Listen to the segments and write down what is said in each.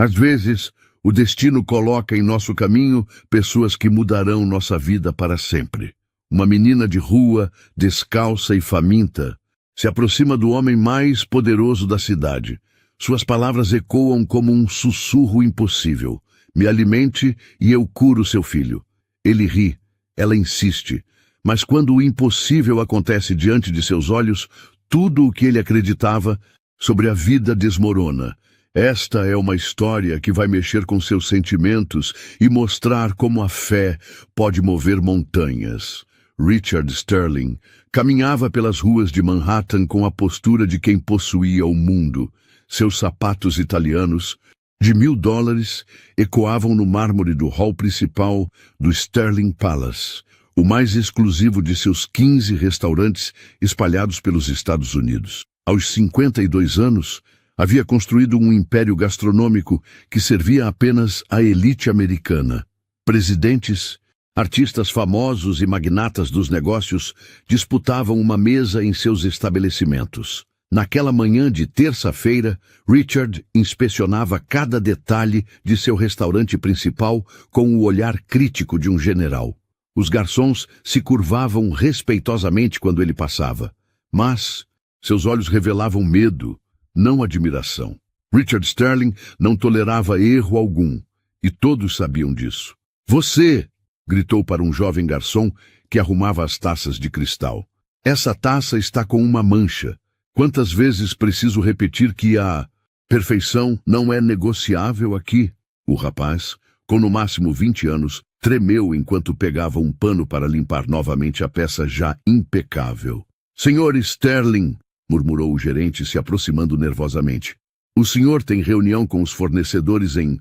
Às vezes, o destino coloca em nosso caminho pessoas que mudarão nossa vida para sempre. Uma menina de rua, descalça e faminta, se aproxima do homem mais poderoso da cidade. Suas palavras ecoam como um sussurro impossível. Me alimente e eu curo seu filho. Ele ri, ela insiste, mas quando o impossível acontece diante de seus olhos, tudo o que ele acreditava sobre a vida desmorona. Esta é uma história que vai mexer com seus sentimentos e mostrar como a fé pode mover montanhas. Richard Sterling caminhava pelas ruas de Manhattan com a postura de quem possuía o mundo. Seus sapatos italianos, de $1000, ecoavam no mármore do hall principal do Sterling Palace, o mais exclusivo de seus 15 restaurantes espalhados pelos Estados Unidos. Aos 52 anos, havia construído um império gastronômico que servia apenas à elite americana. Presidentes, artistas famosos e magnatas dos negócios disputavam uma mesa em seus estabelecimentos. Naquela manhã de terça-feira, Richard inspecionava cada detalhe de seu restaurante principal com o olhar crítico de um general. Os garçons se curvavam respeitosamente quando ele passava, mas seus olhos revelavam medo, não admiração. Richard Sterling não tolerava erro algum, e todos sabiam disso. "Você!" gritou para um jovem garçom que arrumava as taças de cristal. "Essa taça está com uma mancha. Quantas vezes preciso repetir que a perfeição não é negociável aqui?" O rapaz, com no máximo 20 anos, tremeu enquanto pegava um pano para limpar novamente a peça já impecável. "Senhor Sterling", murmurou o gerente, se aproximando nervosamente. "O senhor tem reunião com os fornecedores em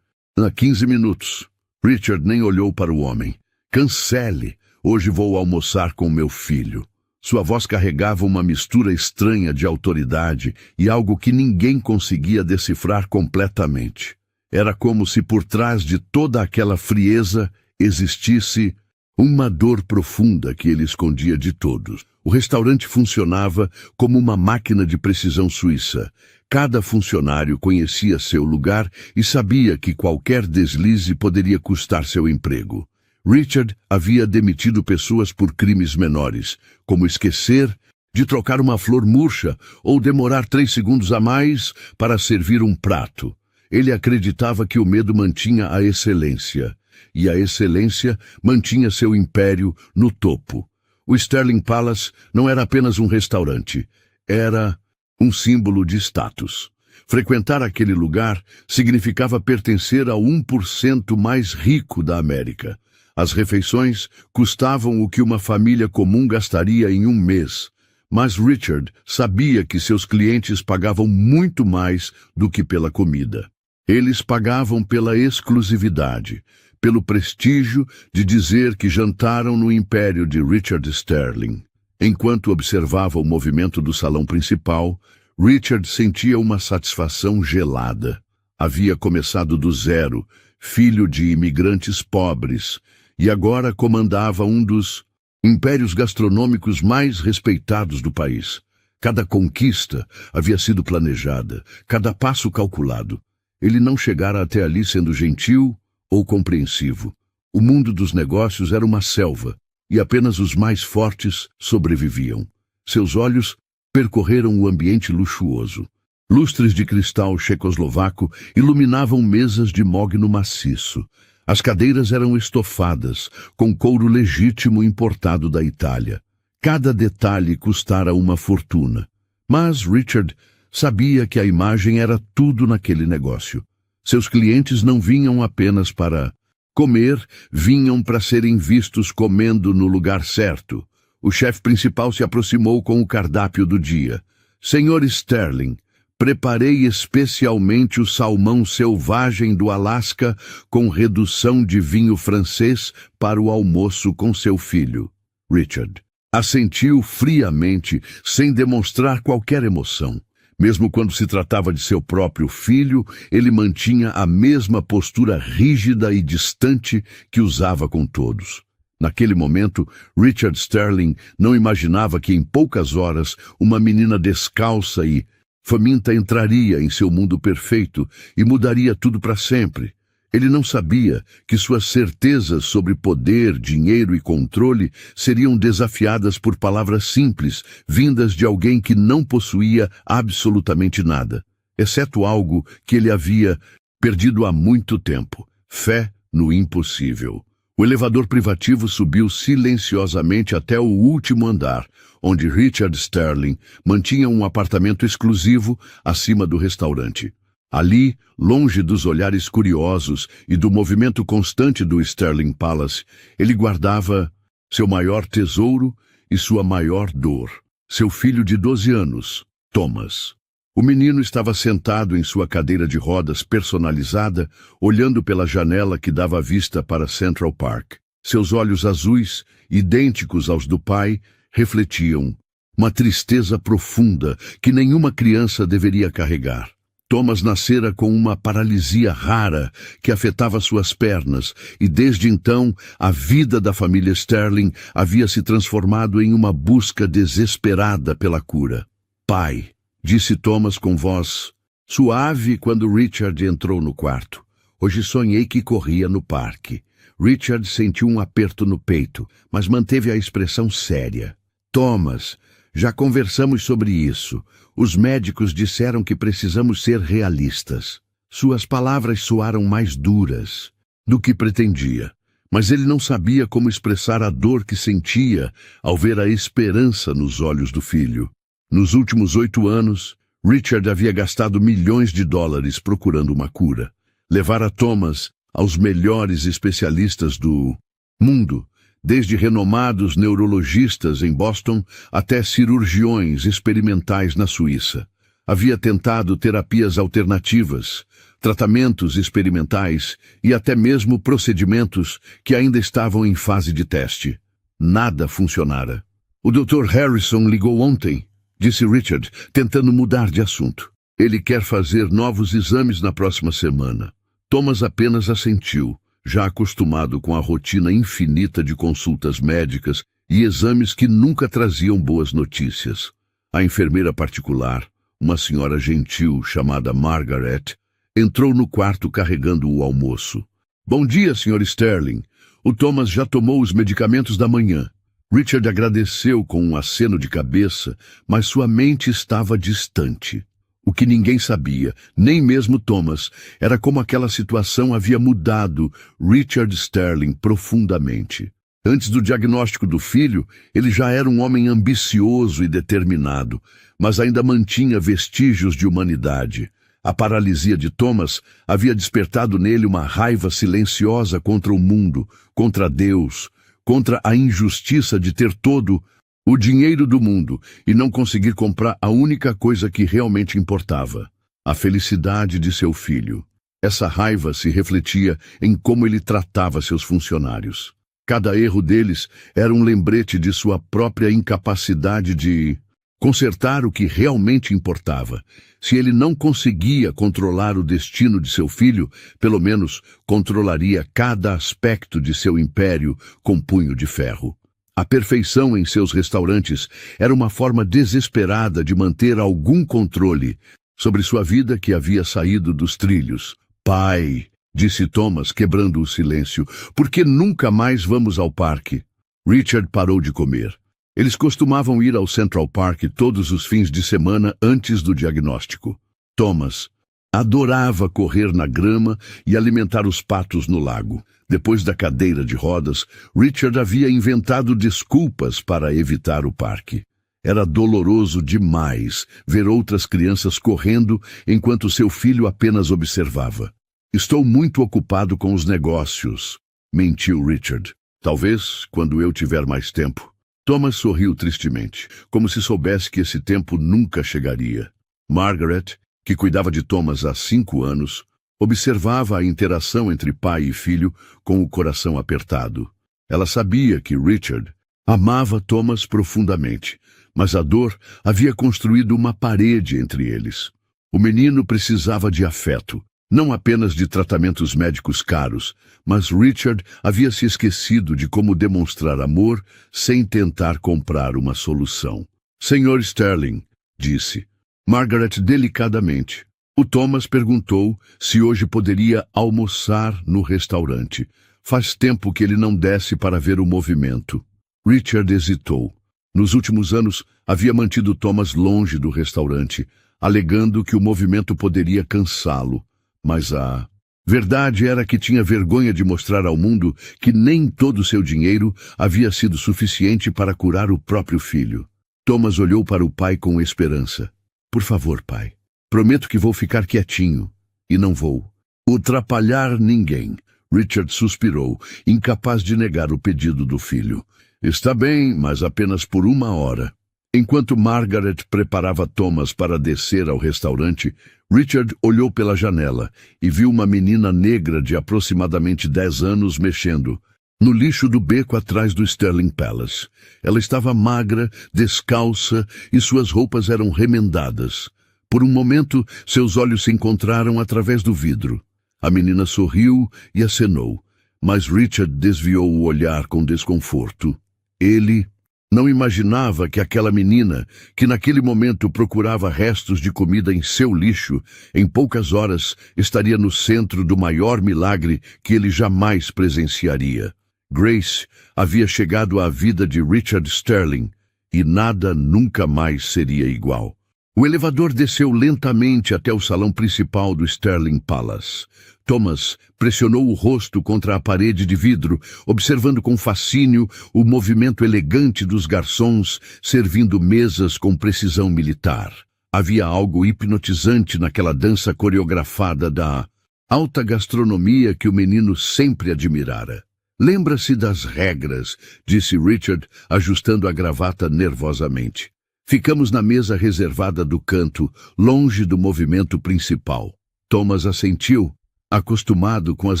15 minutos. Richard nem olhou para o homem. "Cancele. Hoje vou almoçar com meu filho." Sua voz carregava uma mistura estranha de autoridade e algo que ninguém conseguia decifrar completamente. Era como se por trás de toda aquela frieza existisse uma dor profunda que ele escondia de todos. O restaurante funcionava como uma máquina de precisão suíça. Cada funcionário conhecia seu lugar e sabia que qualquer deslize poderia custar seu emprego. Richard havia demitido pessoas por crimes menores, como esquecer de trocar uma flor murcha ou demorar 3 segundos a mais para servir um prato. Ele acreditava que o medo mantinha a excelência, e a excelência mantinha seu império no topo. O Sterling Palace não era apenas um restaurante, era um símbolo de status. Frequentar aquele lugar significava pertencer ao 1% mais rico da América. As refeições custavam o que uma família comum gastaria em um mês, mas Richard sabia que seus clientes pagavam muito mais do que pela comida. Eles pagavam pela exclusividade, pelo prestígio de dizer que jantaram no império de Richard Sterling. Enquanto observava o movimento do salão principal, Richard sentia uma satisfação gelada. Havia começado do zero, filho de imigrantes pobres, e agora comandava um dos impérios gastronômicos mais respeitados do país. Cada conquista havia sido planejada, cada passo calculado. Ele não chegara até ali sendo gentil ou compreensivo. O mundo dos negócios era uma selva, e apenas os mais fortes sobreviviam. Seus olhos percorreram o ambiente luxuoso. Lustres de cristal checoslovaco iluminavam mesas de mogno maciço. As cadeiras eram estofadas, com couro legítimo importado da Itália. Cada detalhe custara uma fortuna. Mas Richard sabia que a imagem era tudo naquele negócio. Seus clientes não vinham apenas para comer, vinham para serem vistos comendo no lugar certo. O chefe principal se aproximou com o cardápio do dia. "Senhor Sterling, preparei especialmente o salmão selvagem do Alasca com redução de vinho francês para o almoço com seu filho." Richard assentiu friamente, sem demonstrar qualquer emoção. Mesmo quando se tratava de seu próprio filho, ele mantinha a mesma postura rígida e distante que usava com todos. Naquele momento, Richard Sterling não imaginava que em poucas horas uma menina descalça e Faminta entraria em seu mundo perfeito e mudaria tudo para sempre. Ele não sabia que suas certezas sobre poder, dinheiro e controle seriam desafiadas por palavras simples, vindas de alguém que não possuía absolutamente nada, exceto algo que ele havia perdido há muito tempo: fé no impossível. O elevador privativo subiu silenciosamente até o último andar, onde Richard Sterling mantinha um apartamento exclusivo acima do restaurante. Ali, longe dos olhares curiosos e do movimento constante do Sterling Palace, ele guardava seu maior tesouro e sua maior dor: seu filho de 12 anos, Thomas. O menino estava sentado em sua cadeira de rodas personalizada, olhando pela janela que dava vista para Central Park. Seus olhos azuis, idênticos aos do pai, refletiam uma tristeza profunda que nenhuma criança deveria carregar. Thomas nascera com uma paralisia rara que afetava suas pernas, e desde então a vida da família Sterling havia se transformado em uma busca desesperada pela cura. "Pai", disse Thomas com voz suave quando Richard entrou no quarto, "hoje sonhei que corria no parque." Richard sentiu um aperto no peito, mas manteve a expressão séria. "Thomas, já conversamos sobre isso. Os médicos disseram que precisamos ser realistas." Suas palavras soaram mais duras do que pretendia, mas ele não sabia como expressar a dor que sentia ao ver a esperança nos olhos do filho. Nos últimos 8 anos, Richard havia gastado milhões de dólares procurando uma cura. Levara Thomas aos melhores especialistas do mundo, desde renomados neurologistas em Boston até cirurgiões experimentais na Suíça. Havia tentado terapias alternativas, tratamentos experimentais e até mesmo procedimentos que ainda estavam em fase de teste. Nada funcionara. "O Dr. Harrison ligou ontem", disse Richard, tentando mudar de assunto. "Ele quer fazer novos exames na próxima semana." Thomas apenas assentiu, já acostumado com a rotina infinita de consultas médicas e exames que nunca traziam boas notícias. A enfermeira particular, uma senhora gentil chamada Margaret, entrou no quarto carregando o almoço. "Bom dia, Sr. Sterling. O Thomas já tomou os medicamentos da manhã." Richard agradeceu com um aceno de cabeça, mas sua mente estava distante. O que ninguém sabia, nem mesmo Thomas, era como aquela situação havia mudado Richard Sterling profundamente. Antes do diagnóstico do filho, ele já era um homem ambicioso e determinado, mas ainda mantinha vestígios de humanidade. A paralisia de Thomas havia despertado nele uma raiva silenciosa contra o mundo, contra Deus, contra a injustiça de ter todo o dinheiro do mundo e não conseguir comprar a única coisa que realmente importava: a felicidade de seu filho. Essa raiva se refletia em como ele tratava seus funcionários. Cada erro deles era um lembrete de sua própria incapacidade de consertar o que realmente importava. Se ele não conseguia controlar o destino de seu filho, pelo menos controlaria cada aspecto de seu império com punho de ferro. A perfeição em seus restaurantes era uma forma desesperada de manter algum controle sobre sua vida que havia saído dos trilhos. "Pai", disse Thomas, quebrando o silêncio, "por que nunca mais vamos ao parque?" Richard parou de comer. Eles costumavam ir ao Central Park todos os fins de semana antes do diagnóstico. Thomas adorava correr na grama e alimentar os patos no lago. Depois da cadeira de rodas, Richard havia inventado desculpas para evitar o parque. Era doloroso demais ver outras crianças correndo enquanto seu filho apenas observava. "Estou muito ocupado com os negócios", mentiu Richard. "Talvez quando eu tiver mais tempo." Thomas sorriu tristemente, como se soubesse que esse tempo nunca chegaria. Margaret, que cuidava de Thomas há 5 anos, observava a interação entre pai e filho com o coração apertado. Ela sabia que Richard amava Thomas profundamente, mas a dor havia construído uma parede entre eles. O menino precisava de afeto, não apenas de tratamentos médicos caros, mas Richard havia se esquecido de como demonstrar amor sem tentar comprar uma solução. "Sr. Sterling", disse, Margaret delicadamente. O Thomas perguntou se hoje poderia almoçar no restaurante. Faz tempo que ele não desce para ver o movimento. Richard hesitou. Nos últimos anos, havia mantido Thomas longe do restaurante, alegando que o movimento poderia cansá-lo. Mas a verdade era que tinha vergonha de mostrar ao mundo que nem todo seu dinheiro havia sido suficiente para curar o próprio filho. Thomas olhou para o pai com esperança. Por favor, pai. Prometo que vou ficar quietinho. E não vou atrapalhar ninguém. Richard suspirou, incapaz de negar o pedido do filho. Está bem, mas apenas por 1 hora. Enquanto Margaret preparava Thomas para descer ao restaurante, Richard olhou pela janela e viu uma menina negra de aproximadamente 10 anos mexendo no lixo do beco atrás do Sterling Palace. Ela estava magra, descalça e suas roupas eram remendadas. Por um momento, seus olhos se encontraram através do vidro. A menina sorriu e acenou, mas Richard desviou o olhar com desconforto. Ele não imaginava que aquela menina, que naquele momento procurava restos de comida em seu lixo, em poucas horas estaria no centro do maior milagre que ele jamais presenciaria. Grace havia chegado à vida de Richard Sterling e nada nunca mais seria igual. O elevador desceu lentamente até o salão principal do Sterling Palace. Thomas pressionou o rosto contra a parede de vidro, observando com fascínio o movimento elegante dos garçons servindo mesas com precisão militar. Havia algo hipnotizante naquela dança coreografada da alta gastronomia que o menino sempre admirara. Lembra-se das regras, disse Richard, ajustando a gravata nervosamente. Ficamos na mesa reservada do canto, longe do movimento principal. Thomas assentiu, acostumado com as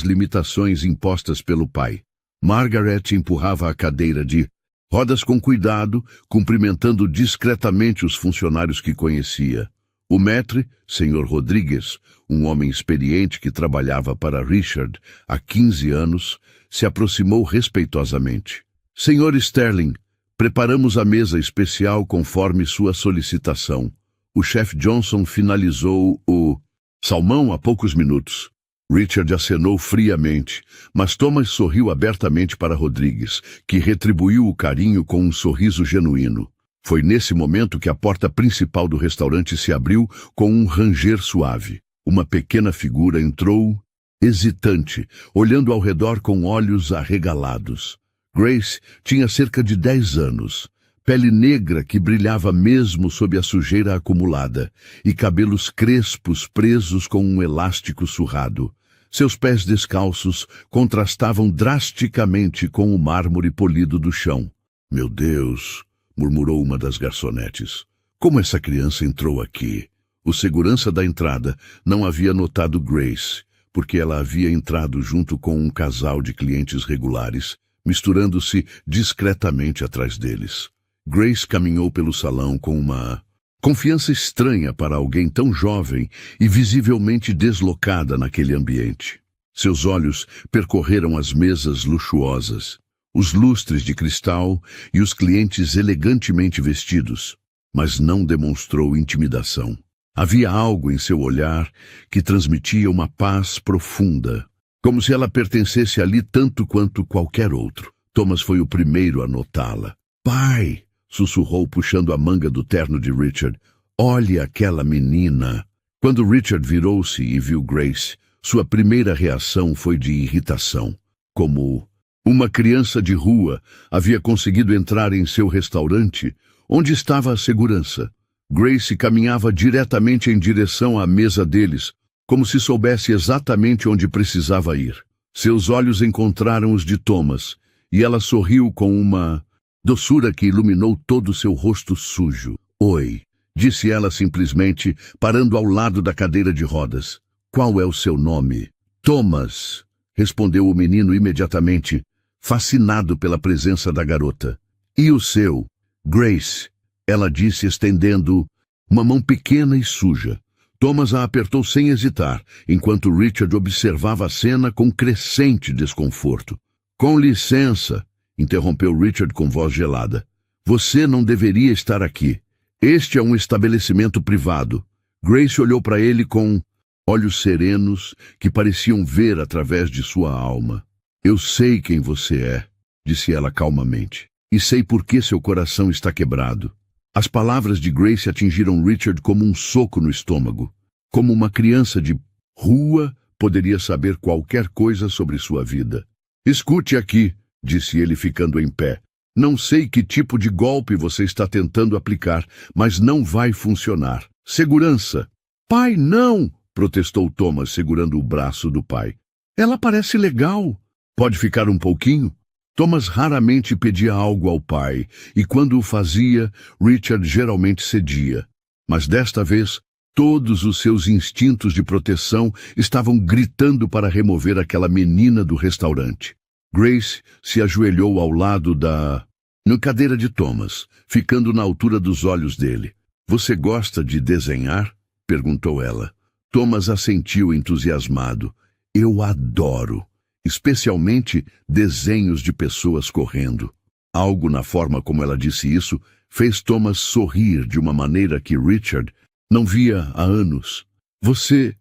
limitações impostas pelo pai. Margaret empurrava a cadeira de rodas com cuidado, cumprimentando discretamente os funcionários que conhecia. O maître, Sr. Rodrigues, um homem experiente que trabalhava para Richard há 15 anos, se aproximou respeitosamente. Sr. Sterling, preparamos a mesa especial conforme sua solicitação. O chefe Johnson finalizou o salmão há poucos minutos. Richard acenou friamente, mas Thomas sorriu abertamente para Rodrigues, que retribuiu o carinho com um sorriso genuíno. Foi nesse momento que a porta principal do restaurante se abriu com um ranger suave. Uma pequena figura entrou, hesitante, olhando ao redor com olhos arregalados. Grace tinha cerca de 10 anos, pele negra que brilhava mesmo sob a sujeira acumulada, e cabelos crespos presos com um elástico surrado. Seus pés descalços contrastavam drasticamente com o mármore polido do chão. Meu Deus, murmurou uma das garçonetes. Como essa criança entrou aqui? O segurança da entrada não havia notado Grace, porque ela havia entrado junto com um casal de clientes regulares, misturando-se discretamente atrás deles. Grace caminhou pelo salão com uma confiança estranha para alguém tão jovem e visivelmente deslocada naquele ambiente. Seus olhos percorreram as mesas luxuosas, os lustres de cristal e os clientes elegantemente vestidos, mas não demonstrou intimidação. Havia algo em seu olhar que transmitia uma paz profunda, como se ela pertencesse ali tanto quanto qualquer outro. Thomas foi o primeiro a notá-la. Pai! Sussurrou puxando a manga do terno de Richard. Olhe aquela menina! Quando Richard virou-se e viu Grace, sua primeira reação foi de irritação. Como uma criança de rua havia conseguido entrar em seu restaurante, onde estava a segurança. Grace caminhava diretamente em direção à mesa deles, como se soubesse exatamente onde precisava ir. Seus olhos encontraram os de Thomas, e ela sorriu com uma doçura que iluminou todo o seu rosto sujo. Oi, disse ela simplesmente, parando ao lado da cadeira de rodas. Qual é o seu nome? Thomas, respondeu o menino imediatamente, fascinado pela presença da garota. E o seu? Grace, ela disse estendendo uma mão pequena e suja. Thomas a apertou sem hesitar, enquanto Richard observava a cena com crescente desconforto. Com licença, interrompeu Richard com voz gelada. Você não deveria estar aqui. Este é um estabelecimento privado. Grace olhou para ele com olhos serenos que pareciam ver através de sua alma. Eu sei quem você é, disse ela calmamente, e sei por que seu coração está quebrado. As palavras de Grace atingiram Richard como um soco no estômago. Como uma criança de rua poderia saber qualquer coisa sobre sua vida. Escute aqui, disse ele ficando em pé. Não sei que tipo de golpe você está tentando aplicar, mas não vai funcionar. Segurança. Pai, não! Protestou Thomas, segurando o braço do pai. Ela parece legal. Pode ficar um pouquinho? Thomas raramente pedia algo ao pai, e quando o fazia, Richard geralmente cedia. Mas desta vez, todos os seus instintos de proteção estavam gritando para remover aquela menina do restaurante. Grace se ajoelhou ao lado na cadeira de Thomas, ficando na altura dos olhos dele. Você gosta de desenhar? Perguntou ela. Thomas assentiu entusiasmado. Eu adoro, especialmente desenhos de pessoas correndo. Algo na forma como ela disse isso fez Thomas sorrir de uma maneira que Richard não via há anos. Você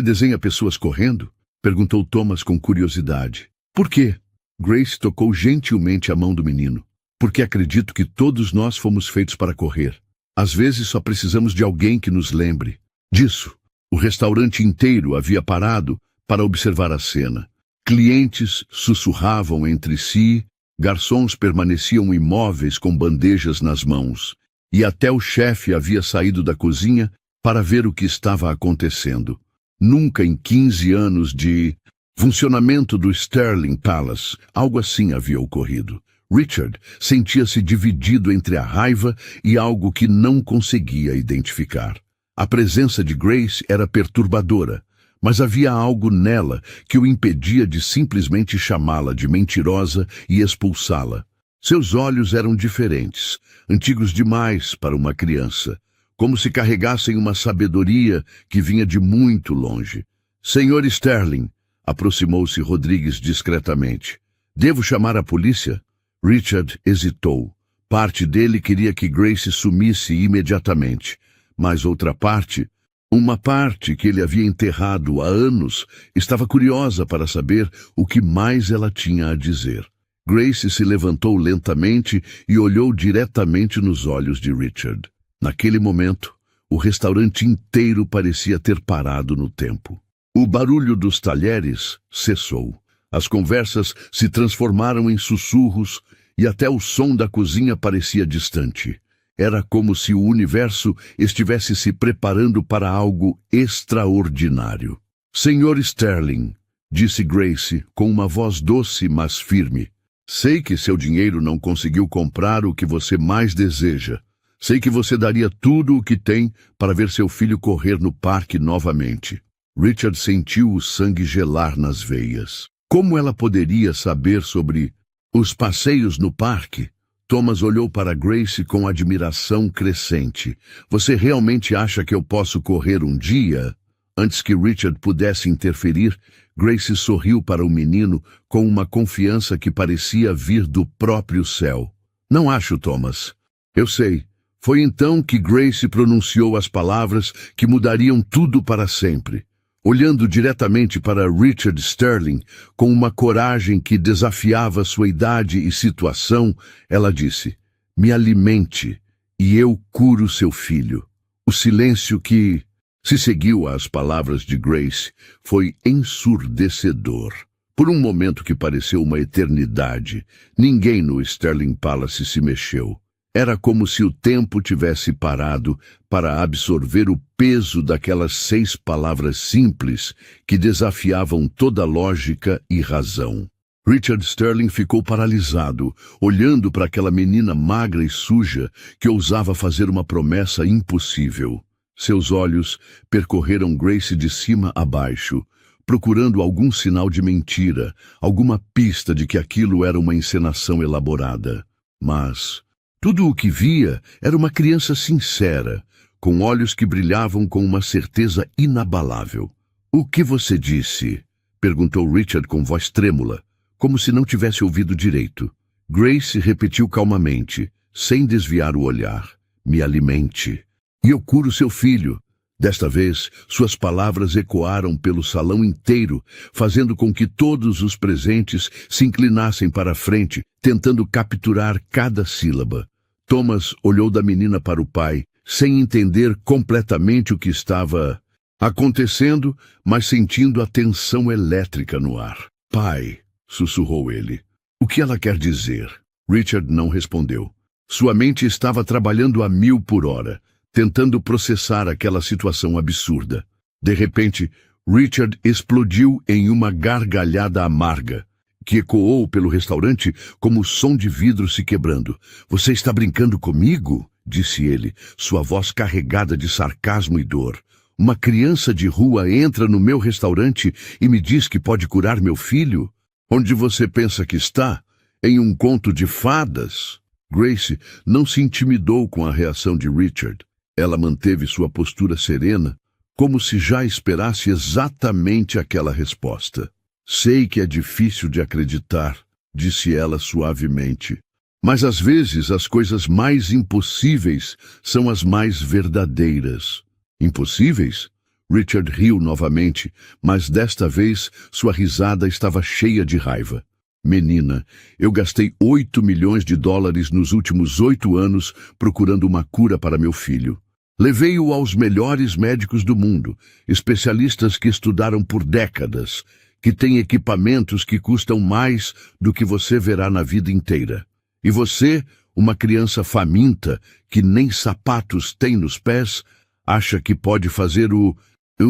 desenha pessoas correndo? Perguntou Thomas com curiosidade. Por quê? Grace tocou gentilmente a mão do menino. Porque acredito que todos nós fomos feitos para correr. Às vezes só precisamos de alguém que nos lembre disso. O restaurante inteiro havia parado para observar a cena. Clientes sussurravam entre si, garçons permaneciam imóveis com bandejas nas mãos, e até o chefe havia saído da cozinha para ver o que estava acontecendo. Nunca em 15 anos de funcionamento do Sterling Palace, algo assim havia ocorrido. Richard sentia-se dividido entre a raiva e algo que não conseguia identificar. A presença de Grace era perturbadora, mas havia algo nela que o impedia de simplesmente chamá-la de mentirosa e expulsá-la. Seus olhos eram diferentes, antigos demais para uma criança, como se carregassem uma sabedoria que vinha de muito longe. Senhor Sterling, aproximou-se Rodrigues discretamente. Devo chamar a polícia? Richard hesitou. Parte dele queria que Grace sumisse imediatamente, mas outra parte, uma parte que ele havia enterrado há anos, estava curiosa para saber o que mais ela tinha a dizer. Grace se levantou lentamente e olhou diretamente nos olhos de Richard. Naquele momento, o restaurante inteiro parecia ter parado no tempo. O barulho dos talheres cessou. As conversas se transformaram em sussurros e até o som da cozinha parecia distante. Era como se o universo estivesse se preparando para algo extraordinário. Senhor Sterling, disse Grace com uma voz doce, mas firme. Sei que seu dinheiro não conseguiu comprar o que você mais deseja. Sei que você daria tudo o que tem para ver seu filho correr no parque novamente. Richard sentiu o sangue gelar nas veias. Como ela poderia saber sobre os passeios no parque? Thomas olhou para Grace com admiração crescente. Você realmente acha que eu posso correr um dia? Antes que Richard pudesse interferir, Grace sorriu para o menino com uma confiança que parecia vir do próprio céu. Não acho, Thomas. Eu sei. Foi então que Grace pronunciou as palavras que mudariam tudo para sempre. Olhando diretamente para Richard Sterling, com uma coragem que desafiava sua idade e situação, ela disse, me alimente, e eu curo seu filho. O silêncio que se seguiu às palavras de Grace foi ensurdecedor. Por um momento que pareceu uma eternidade, ninguém no Sterling Palace se mexeu. Era como se o tempo tivesse parado para absorver o peso daquelas 6 palavras simples que desafiavam toda lógica e razão. Richard Sterling ficou paralisado, olhando para aquela menina magra e suja que ousava fazer uma promessa impossível. Seus olhos percorreram Grace de cima a baixo, procurando algum sinal de mentira, alguma pista de que aquilo era uma encenação elaborada. Mas tudo o que via era uma criança sincera, com olhos que brilhavam com uma certeza inabalável. O que você disse? Perguntou Richard com voz trêmula, como se não tivesse ouvido direito. Grace repetiu calmamente, sem desviar o olhar. me alimente. E eu curo seu filho. Desta vez, suas palavras ecoaram pelo salão inteiro, fazendo com que todos os presentes se inclinassem para a frente, tentando capturar cada sílaba. Thomas olhou da menina para o pai, sem entender completamente o que estava acontecendo, mas sentindo a tensão elétrica no ar. Pai, sussurrou ele. O que ela quer dizer? Richard não respondeu. Sua mente estava trabalhando a 1000 por hora, tentando processar aquela situação absurda. De repente, Richard explodiu em uma gargalhada amarga, que ecoou pelo restaurante como o som de vidro se quebrando. Você está brincando comigo? Disse ele, sua voz carregada de sarcasmo e dor. Uma criança de rua entra no meu restaurante e me diz que pode curar meu filho? Onde você pensa que está? Em um conto de fadas? Grace não se intimidou com a reação de Richard. Ela manteve sua postura serena, como se já esperasse exatamente aquela resposta. Sei que é difícil de acreditar, disse ela suavemente. Mas às vezes as coisas mais impossíveis são as mais verdadeiras. Impossíveis? Richard riu novamente, mas desta vez sua risada estava cheia de raiva. Menina, eu gastei $8 milhões nos últimos 8 anos procurando uma cura para meu filho. Levei-o aos melhores médicos do mundo, especialistas que estudaram por décadas, que têm equipamentos que custam mais do que você verá na vida inteira. E você, uma criança faminta, que nem sapatos tem nos pés, acha que pode fazer o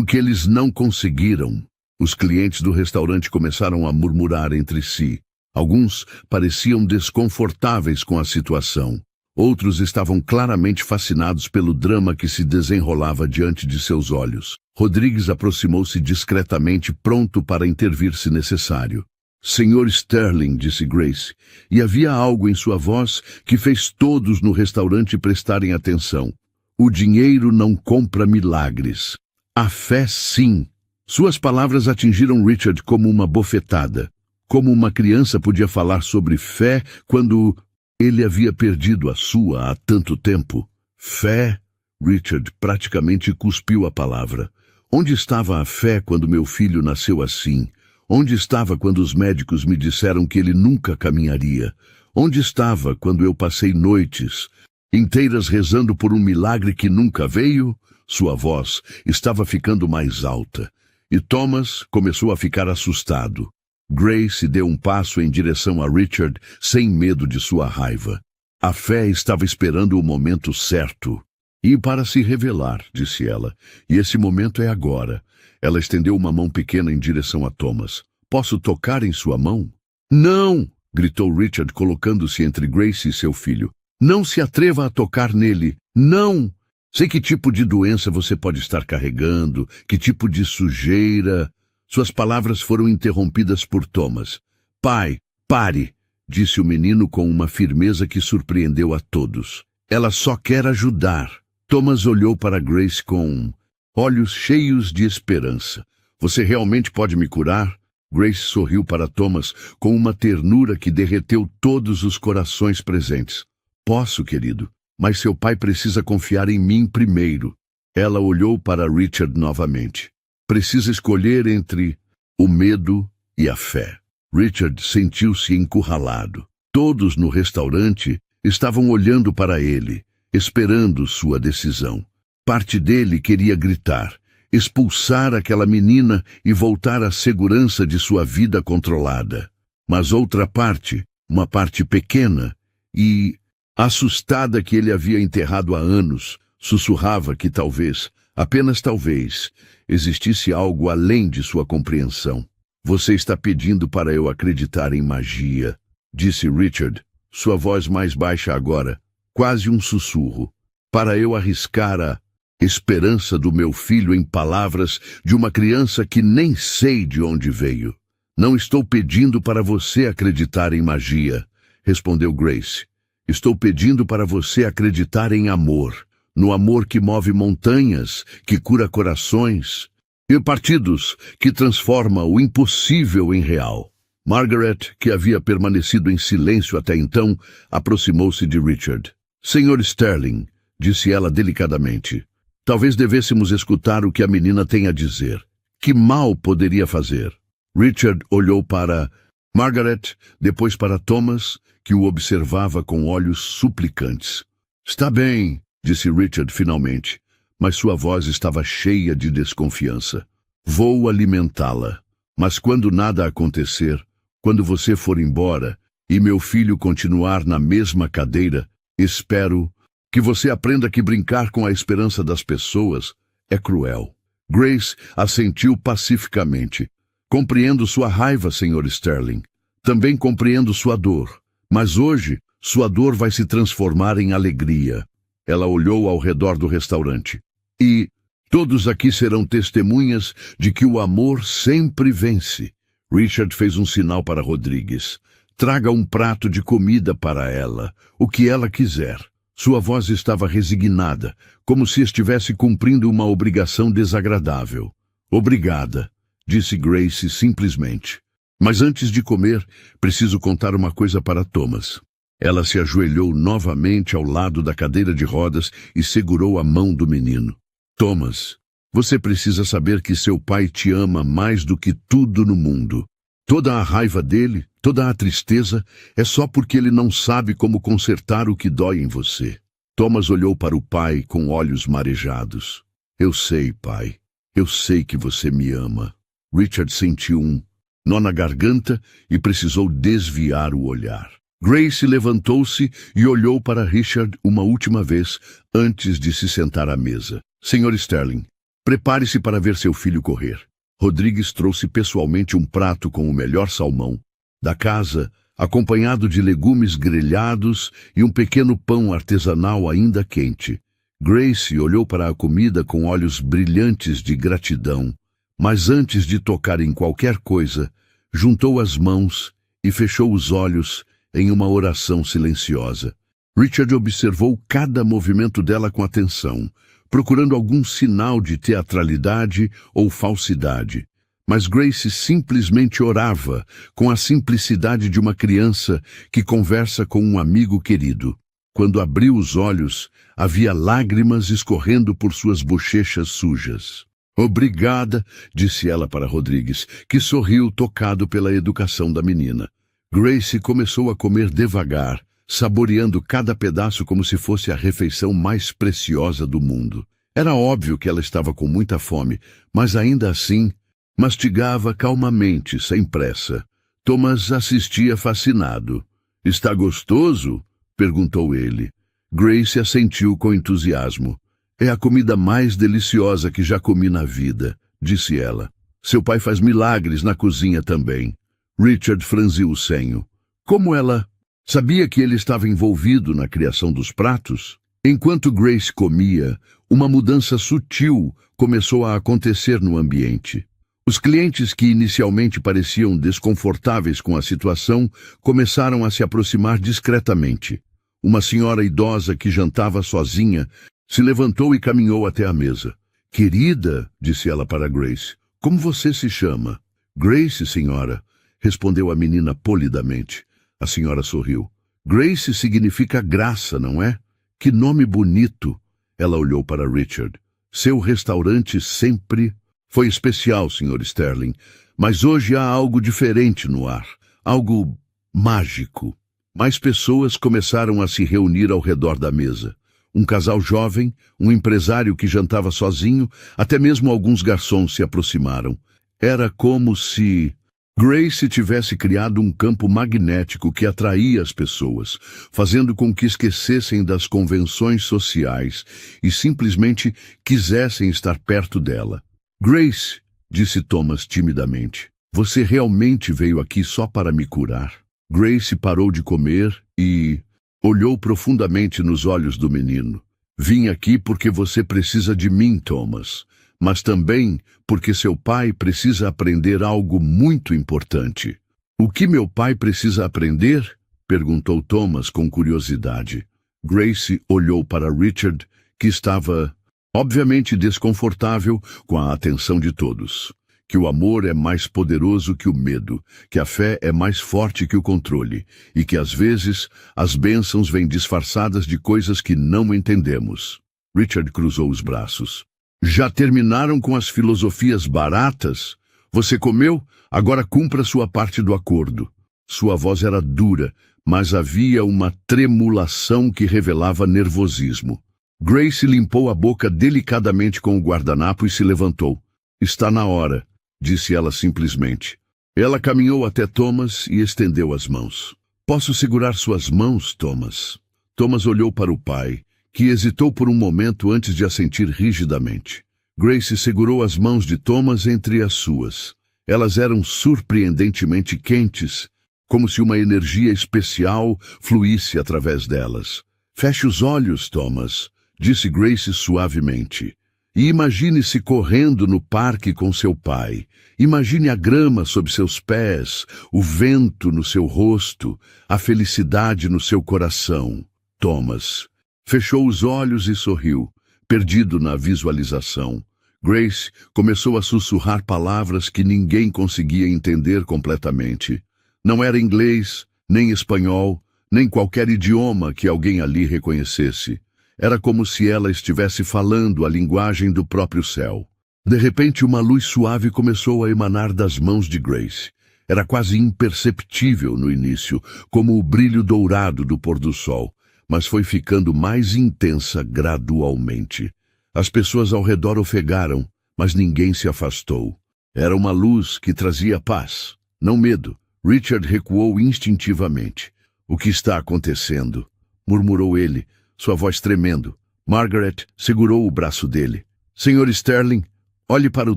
que eles não conseguiram. Os clientes do restaurante começaram a murmurar entre si. Alguns pareciam desconfortáveis com a situação. Outros estavam claramente fascinados pelo drama que se desenrolava diante de seus olhos. Rodrigues aproximou-se discretamente, pronto para intervir se necessário. Senhor Sterling, disse Grace, e havia algo em sua voz que fez todos no restaurante prestarem atenção. O dinheiro não compra milagres. A fé, sim. Suas palavras atingiram Richard como uma bofetada. Como uma criança podia falar sobre fé quando ele havia perdido a sua há tanto tempo? Fé? Richard praticamente cuspiu a palavra. Onde estava a fé quando meu filho nasceu assim? Onde estava quando os médicos me disseram que ele nunca caminharia? Onde estava quando eu passei noites inteiras rezando por um milagre que nunca veio? Sua voz estava ficando mais alta, e Thomas começou a ficar assustado. Grace deu um passo em direção a Richard, sem medo de sua raiva. A fé estava esperando o momento certo. E para se revelar, disse ela, e esse momento é agora. Ela estendeu uma mão pequena em direção a Thomas. Posso tocar em sua mão? Não! Gritou Richard, colocando-se entre Grace e seu filho. Não se atreva a tocar nele. Não! Sei que tipo de doença você pode estar carregando, que tipo de sujeira. Suas palavras foram interrompidas por Thomas. Pai, pare, disse o menino com uma firmeza que surpreendeu a todos. Ela só quer ajudar. Thomas olhou para Grace com olhos cheios de esperança. Você realmente pode me curar? Grace sorriu para Thomas com uma ternura que derreteu todos os corações presentes. Posso, querido, mas seu pai precisa confiar em mim primeiro. Ela olhou para Richard novamente. Precisa escolher entre o medo e a fé. Richard sentiu-se encurralado. Todos no restaurante estavam olhando para ele, esperando sua decisão. Parte dele queria gritar, expulsar aquela menina e voltar à segurança de sua vida controlada. Mas outra parte, uma parte pequena e assustada que ele havia enterrado há anos, sussurrava que talvez, apenas talvez, existisse algo além de sua compreensão. Você está pedindo para eu acreditar em magia, disse Richard, sua voz mais baixa agora, quase um sussurro, para eu arriscar a esperança do meu filho em palavras de uma criança que nem sei de onde veio. Não estou pedindo para você acreditar em magia, respondeu Grace. Estou pedindo para você acreditar em amor, no amor que move montanhas, que cura corações, e partidos, que transforma o impossível em real. Margaret, que havia permanecido em silêncio até então, aproximou-se de Richard. Senhor Sterling, disse ela delicadamente. Talvez devêssemos escutar o que a menina tem a dizer. Que mal poderia fazer? Richard olhou para Margaret, depois para Thomas, que o observava com olhos suplicantes. Está bem, disse Richard finalmente, mas sua voz estava cheia de desconfiança. Vou alimentá-la, mas quando nada acontecer, quando você for embora e meu filho continuar na mesma cadeira, espero que você aprenda que brincar com a esperança das pessoas é cruel. Grace assentiu pacificamente. Compreendo sua raiva, Sr. Sterling. Também compreendo sua dor. Mas hoje, sua dor vai se transformar em alegria. Ela olhou ao redor do restaurante. E todos aqui serão testemunhas de que o amor sempre vence. Richard fez um sinal para Rodrigues. Traga um prato de comida para ela, o que ela quiser. Sua voz estava resignada, como se estivesse cumprindo uma obrigação desagradável. Obrigada, disse Grace simplesmente. Mas antes de comer, preciso contar uma coisa para Thomas. Ela se ajoelhou novamente ao lado da cadeira de rodas e segurou a mão do menino. Thomas, você precisa saber que seu pai te ama mais do que tudo no mundo. Toda a raiva dele, toda a tristeza, é só porque ele não sabe como consertar o que dói em você. Thomas olhou para o pai com olhos marejados. Eu sei, pai. Eu sei que você me ama. Richard sentiu um nó na garganta e precisou desviar o olhar. Grace levantou-se e olhou para Richard uma última vez antes de se sentar à mesa. Sr. Sterling, prepare-se para ver seu filho correr. Rodrigues trouxe pessoalmente um prato com o melhor salmão da casa, acompanhado de legumes grelhados e um pequeno pão artesanal ainda quente. Grace olhou para a comida com olhos brilhantes de gratidão, mas antes de tocar em qualquer coisa, juntou as mãos e fechou os olhos em uma oração silenciosa. Richard observou cada movimento dela com atenção, procurando algum sinal de teatralidade ou falsidade. Mas Grace simplesmente orava, com a simplicidade de uma criança que conversa com um amigo querido. Quando abriu os olhos, havia lágrimas escorrendo por suas bochechas sujas. Obrigada, disse ela para Rodrigues, que sorriu tocado pela educação da menina. Grace começou a comer devagar, saboreando cada pedaço como se fosse a refeição mais preciosa do mundo. Era óbvio que ela estava com muita fome, mas ainda assim, mastigava calmamente, sem pressa. Thomas assistia fascinado. Está gostoso? Perguntou ele. Grace assentiu com entusiasmo. É a comida mais deliciosa que já comi na vida, disse ela. Seu pai faz milagres na cozinha também. Richard franziu o senho. Como ela sabia que ele estava envolvido na criação dos pratos? Enquanto Grace comia, uma mudança sutil começou a acontecer no ambiente. Os clientes que inicialmente pareciam desconfortáveis com a situação começaram a se aproximar discretamente. Uma senhora idosa que jantava sozinha se levantou e caminhou até a mesa. Querida, disse ela para Grace, como você se chama? Grace, senhora, respondeu a menina polidamente. A senhora sorriu. Grace significa graça, não é? Que nome bonito! Ela olhou para Richard. Seu restaurante sempre foi especial, Sr. Sterling, mas hoje há algo diferente no ar, algo mágico. Mais pessoas começaram a se reunir ao redor da mesa. Um casal jovem, um empresário que jantava sozinho, até mesmo alguns garçons se aproximaram. Era como se Grace tivesse criado um campo magnético que atraía as pessoas, fazendo com que esquecessem das convenções sociais e simplesmente quisessem estar perto dela. Grace, disse Thomas timidamente, você realmente veio aqui só para me curar? Grace parou de comer e olhou profundamente nos olhos do menino. Vim aqui porque você precisa de mim, Thomas, mas também porque seu pai precisa aprender algo muito importante. O que meu pai precisa aprender? Perguntou Thomas com curiosidade. Grace olhou para Richard, que estava obviamente desconfortável com a atenção de todos. que o amor é mais poderoso que o medo, que a fé é mais forte que o controle, e que às vezes as bênçãos vêm disfarçadas de coisas que não entendemos. Richard cruzou os braços. Já terminaram com as filosofias baratas? Você comeu? Agora cumpra sua parte do acordo. Sua voz era dura, mas havia uma tremulação que revelava nervosismo. Grace limpou a boca delicadamente com o guardanapo e se levantou. Está na hora, disse ela simplesmente. Ela caminhou até Thomas e estendeu as mãos. Posso segurar suas mãos, Thomas? Thomas olhou para o pai, que hesitou por um momento antes de assentir rigidamente. Grace segurou as mãos de Thomas entre as suas. Elas eram surpreendentemente quentes, como se uma energia especial fluísse através delas. Feche os olhos, Thomas, disse Grace suavemente. E imagine-se correndo no parque com seu pai. Imagine a grama sob seus pés, o vento no seu rosto, a felicidade no seu coração. Thomas fechou os olhos e sorriu, perdido na visualização. Grace começou a sussurrar palavras que ninguém conseguia entender completamente. Não era inglês, nem espanhol, nem qualquer idioma que alguém ali reconhecesse. Era como se ela estivesse falando a linguagem do próprio céu. De repente, uma luz suave começou a emanar das mãos de Grace. Era quase imperceptível no início, como o brilho dourado do pôr do sol, mas foi ficando mais intensa gradualmente. As pessoas ao redor ofegaram, mas ninguém se afastou. Era uma luz que trazia paz, não medo. Richard recuou instintivamente. O que está acontecendo? Murmurou ele, sua voz tremendo. Margaret segurou o braço dele. Senhor Sterling, olhe para o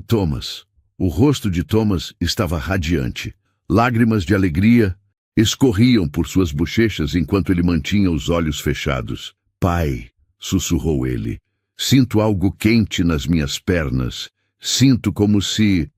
Thomas. O rosto de Thomas estava radiante. Lágrimas de alegria escorriam por suas bochechas enquanto ele mantinha os olhos fechados. Pai, sussurrou ele, sinto algo quente nas minhas pernas. Sinto como se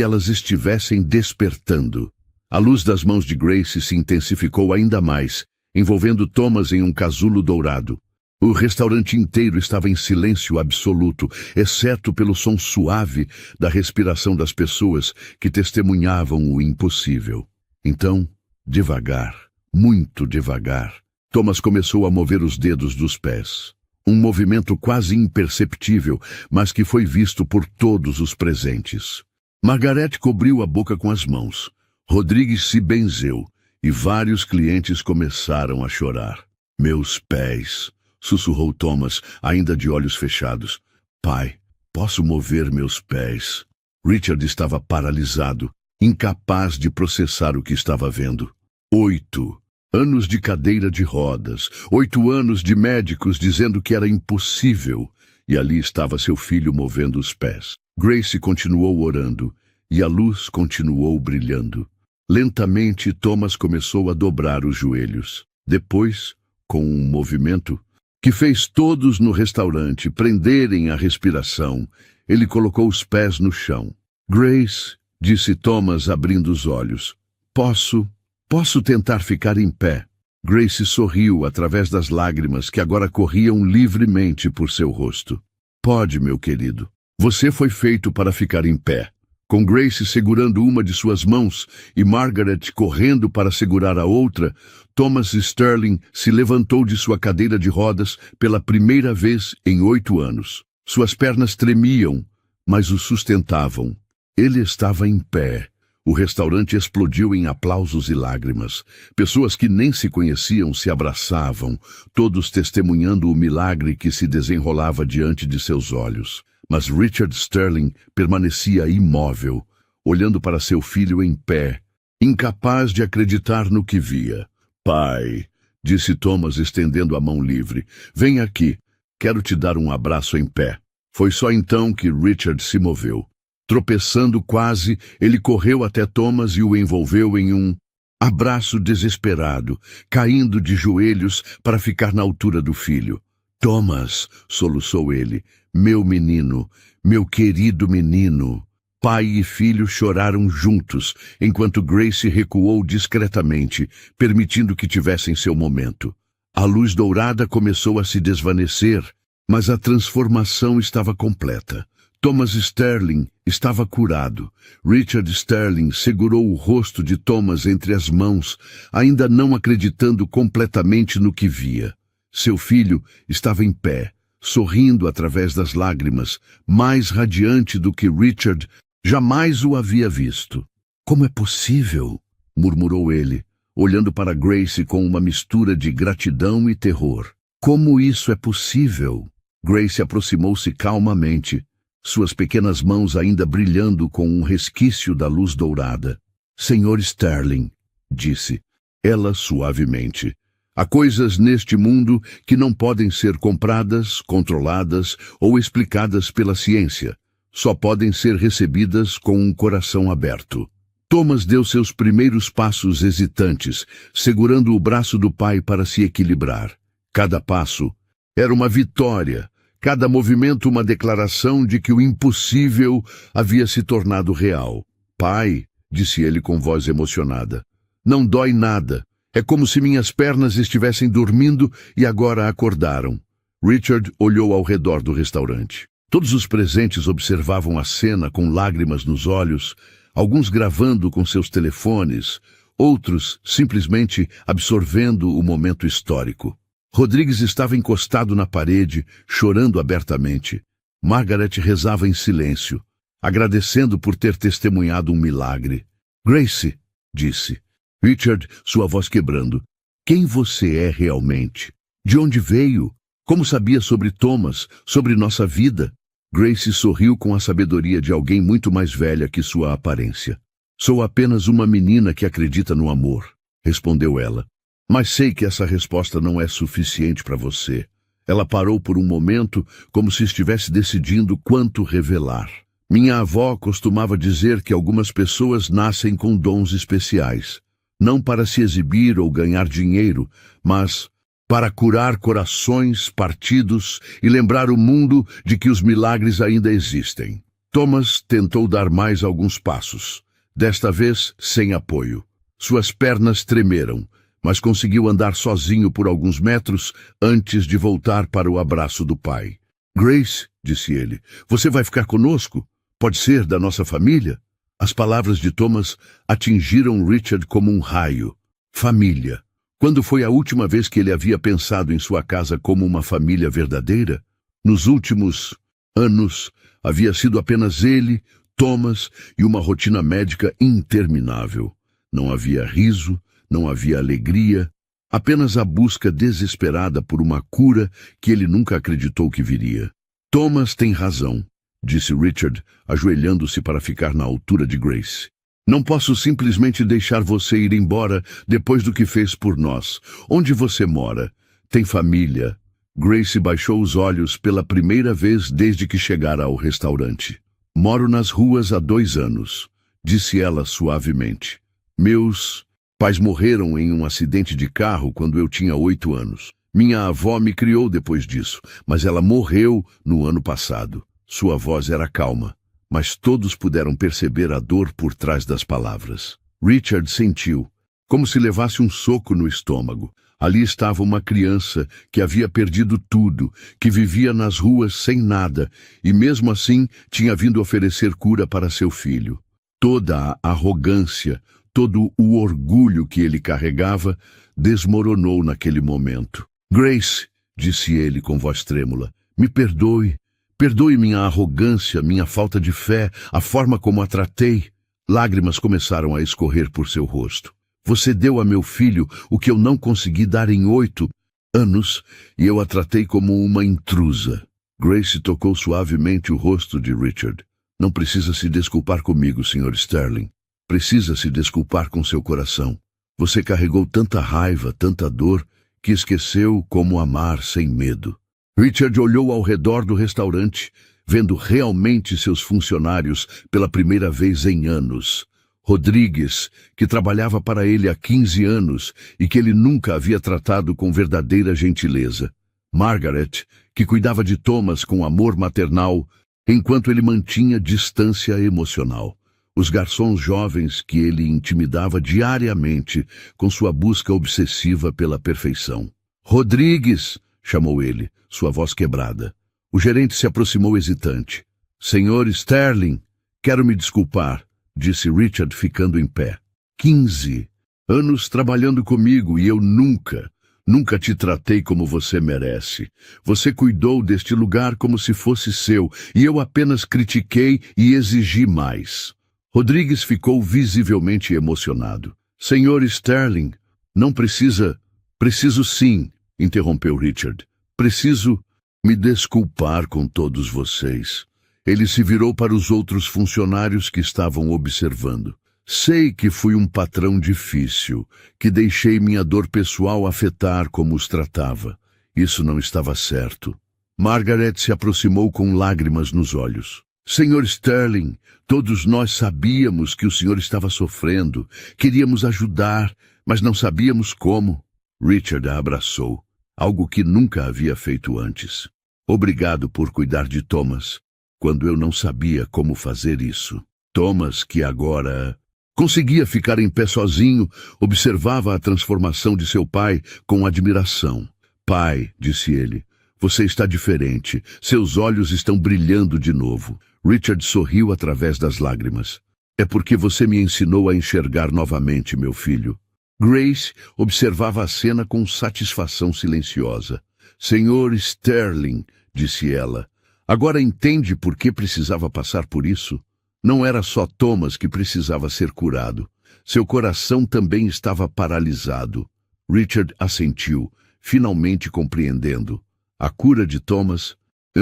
elas estivessem despertando. A luz das mãos de Grace se intensificou ainda mais, envolvendo Thomas em um casulo dourado. O restaurante inteiro estava em silêncio absoluto, exceto pelo som suave da respiração das pessoas que testemunhavam o impossível. Então, devagar, muito devagar, Thomas começou a mover os dedos dos pés. Um movimento quase imperceptível, mas que foi visto por todos os presentes. Margaret cobriu a boca com as mãos. Rodrigues se benzeu e vários clientes começaram a chorar. Meus pés, sussurrou Thomas, ainda de olhos fechados. Pai, posso mover meus pés? Richard estava paralisado, incapaz de processar o que estava vendo. 8 anos de cadeira de rodas, 8 anos de médicos dizendo que era impossível, e ali estava seu filho movendo os pés. Grace continuou orando, e a luz continuou brilhando. Lentamente, Thomas começou a dobrar os joelhos. Depois, com um movimento que fez todos no restaurante prenderem a respiração, ele colocou os pés no chão. Grace, disse Thomas abrindo os olhos. Posso tentar ficar em pé. Grace sorriu através das lágrimas que agora corriam livremente por seu rosto. Pode, meu querido. Você foi feito para ficar em pé. Com Grace segurando uma de suas mãos e Margaret correndo para segurar a outra, Thomas Sterling se levantou de sua cadeira de rodas pela primeira vez em 8 anos. Suas pernas tremiam, mas o sustentavam. Ele estava em pé. O restaurante explodiu em aplausos e lágrimas. Pessoas que nem se conheciam se abraçavam, todos testemunhando o milagre que se desenrolava diante de seus olhos. Mas Richard Sterling permanecia imóvel, olhando para seu filho em pé, incapaz de acreditar no que via. Pai, disse Thomas estendendo a mão livre, vem aqui, quero te dar um abraço em pé. Foi só então que Richard se moveu. Tropeçando quase, ele correu até Thomas e o envolveu em um abraço desesperado, caindo de joelhos para ficar na altura do filho. Thomas, soluçou ele, meu menino, meu querido menino. Pai e filho choraram juntos, enquanto Grace recuou discretamente, permitindo que tivessem seu momento. A luz dourada começou a se desvanecer, mas a transformação estava completa. Thomas Sterling estava curado. Richard Sterling segurou o rosto de Thomas entre as mãos, ainda não acreditando completamente no que via. Seu filho estava em pé, sorrindo através das lágrimas, mais radiante do que Richard jamais o havia visto. Como é possível? Murmurou ele, olhando para Grace com uma mistura de gratidão e terror. Como isso é possível? Grace aproximou-se calmamente, suas pequenas mãos ainda brilhando com um resquício da luz dourada. Senhor Sterling, disse ela suavemente, há coisas neste mundo que não podem ser compradas, controladas ou explicadas pela ciência. Só podem ser recebidas com um coração aberto. Thomas deu seus primeiros passos hesitantes, segurando o braço do pai para se equilibrar. Cada passo era uma vitória, cada movimento uma declaração de que o impossível havia se tornado real. Pai, disse ele com voz emocionada, não dói nada. É como se minhas pernas estivessem dormindo e agora acordaram. Richard olhou ao redor do restaurante. Todos os presentes observavam a cena com lágrimas nos olhos, alguns gravando com seus telefones, outros simplesmente absorvendo o momento histórico. Rodrigues estava encostado na parede, chorando abertamente. Margaret rezava em silêncio, agradecendo por ter testemunhado um milagre. Grace, disse. Richard, sua voz quebrando. Quem você é realmente? De onde veio? Como sabia sobre Thomas, sobre nossa vida? Grace sorriu com a sabedoria de alguém muito mais velha que sua aparência. Sou apenas uma menina que acredita no amor, respondeu ela. Mas sei que essa resposta não é suficiente para você. Ela parou por um momento, como se estivesse decidindo quanto revelar. Minha avó costumava dizer que algumas pessoas nascem com dons especiais, não para se exibir ou ganhar dinheiro, mas para curar corações partidos e lembrar o mundo de que os milagres ainda existem. Thomas tentou dar mais alguns passos, desta vez sem apoio. Suas pernas tremeram, mas conseguiu andar sozinho por alguns metros antes de voltar para o abraço do pai. Grace, disse ele, você vai ficar conosco? Pode ser da nossa família? As palavras de Thomas atingiram Richard como um raio. Família. Quando foi a última vez que ele havia pensado em sua casa como uma família verdadeira? Nos últimos anos, havia sido apenas ele, Thomas e uma rotina médica interminável. Não havia riso, não havia alegria, apenas a busca desesperada por uma cura que ele nunca acreditou que viria. Thomas tem razão, disse Richard, ajoelhando-se para ficar na altura de Grace. Não posso simplesmente deixar você ir embora depois do que fez por nós. Onde você mora? Tem família? Grace baixou os olhos pela primeira vez desde que chegara ao restaurante. Moro nas ruas há 2 anos, disse ela suavemente. Meus pais morreram em um acidente de carro quando eu tinha 8 anos. Minha avó me criou depois disso, mas ela morreu no ano passado. Sua voz era calma, mas todos puderam perceber a dor por trás das palavras. Richard sentiu, como se levasse um soco no estômago. Ali estava uma criança que havia perdido tudo, que vivia nas ruas sem nada, e mesmo assim tinha vindo oferecer cura para seu filho. Toda a arrogância, todo o orgulho que ele carregava desmoronou naquele momento. Grace, disse ele com voz trêmula, me perdoe. Perdoe minha arrogância, minha falta de fé, a forma como a tratei. Lágrimas começaram a escorrer por seu rosto. Você deu a meu filho o que eu não consegui dar em 8 anos e eu a tratei como uma intrusa. Grace tocou suavemente o rosto de Richard. Não precisa se desculpar comigo, Sr. Sterling. Precisa se desculpar com seu coração. Você carregou tanta raiva, tanta dor, que esqueceu como amar sem medo. Richard olhou ao redor do restaurante, vendo realmente seus funcionários pela primeira vez em anos. Rodrigues, que trabalhava para ele há 15 anos e que ele nunca havia tratado com verdadeira gentileza. Margaret, que cuidava de Thomas com amor maternal, enquanto ele mantinha distância emocional. Os garçons jovens que ele intimidava diariamente com sua busca obsessiva pela perfeição. Rodrigues, chamou ele, sua voz quebrada. O gerente se aproximou hesitante. Senhor Sterling, quero me desculpar, disse Richard ficando em pé. 15 anos trabalhando comigo e eu nunca te tratei como você merece. Você cuidou deste lugar como se fosse seu e eu apenas critiquei e exigi mais. Rodrigues ficou visivelmente emocionado. Senhor Sterling, não precisa... Preciso sim, interrompeu Richard. Preciso me desculpar com todos vocês. Ele se virou para os outros funcionários que estavam observando. Sei que fui um patrão difícil, que deixei minha dor pessoal afetar como os tratava. Isso não estava certo. Margaret se aproximou com lágrimas nos olhos. Senhor Sterling, todos nós sabíamos que o senhor estava sofrendo. Queríamos ajudar, mas não sabíamos como. Richard a abraçou, algo que nunca havia feito antes. Obrigado por cuidar de Thomas, quando eu não sabia como fazer isso. Thomas, que agora conseguia ficar em pé sozinho, observava a transformação de seu pai com admiração. Pai, disse ele, você está diferente. Seus olhos estão brilhando de novo. Richard sorriu através das lágrimas. É porque você me ensinou a enxergar novamente, meu filho. Grace observava a cena com satisfação silenciosa. Senhor Sterling, disse ela, agora entende por que precisava passar por isso? Não era só Thomas que precisava ser curado. Seu coração também estava paralisado. Richard assentiu, finalmente compreendendo. A cura de Thomas